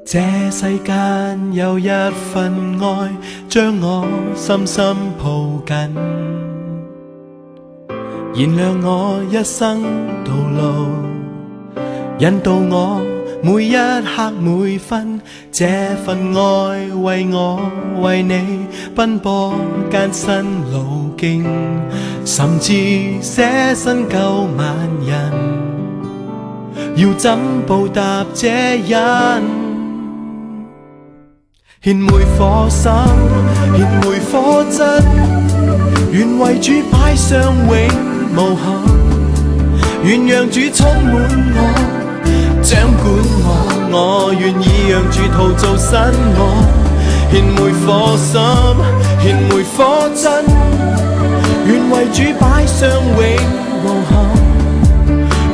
這世間有一份愛，將我深深抱緊，燃亮我一生道路，引導我每一刻每分。這份愛為我為你奔波艱辛路徑，甚至捨身救萬人，要怎報答這恩？獻每顆心，獻每顆真，願為主擺上永無憾，願讓主充滿我，掌管我願意讓主陶造新我。獻每顆心，獻每顆真，願為主擺上永無憾，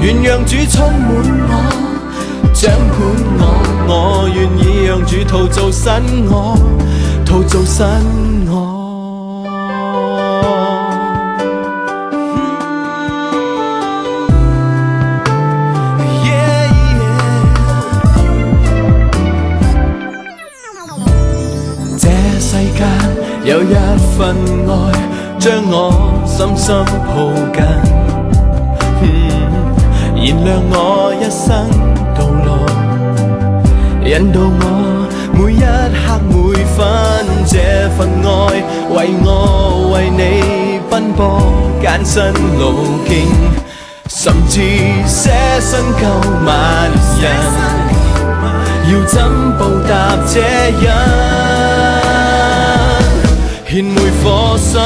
願讓主充滿我，掌管我願意讓主陶造新我，陶造新我。這世間有一份愛，將我深深抱緊，燃亮我一生道路，引導我每一刻每分。這份愛為我為你奔波艱辛路徑，甚至捨身救萬人，要怎報答這恩？獻每顆心，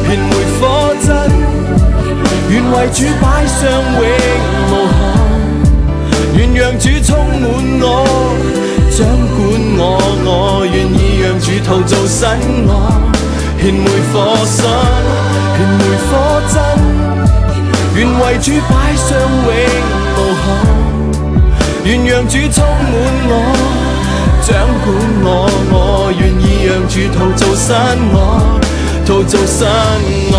獻每顆真，願為主擺上永無憾，願讓主充滿我，掌管我願意讓主陶造新我。獻每顆心，獻每顆真，願為主擺上永無憾，願讓主充滿我，掌管我願意讓主陶造新我，陶造新我。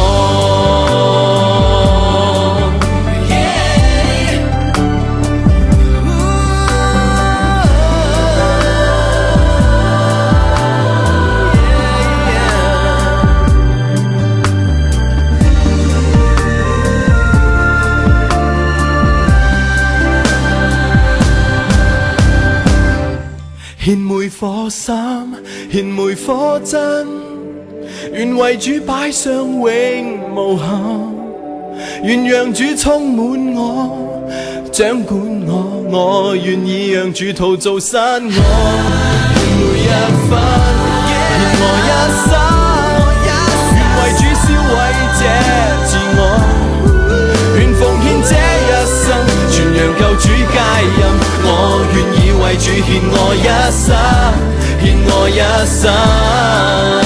獻每顆心，獻每顆真，願為主擺上永無憾，願讓主充滿我，掌管我願意讓主陶造新我。獻每一分，獻我一生，願為主燒毀這自我，願奉獻這一生，傳揚救主佳音。我願意為主獻我一生，獻我一生。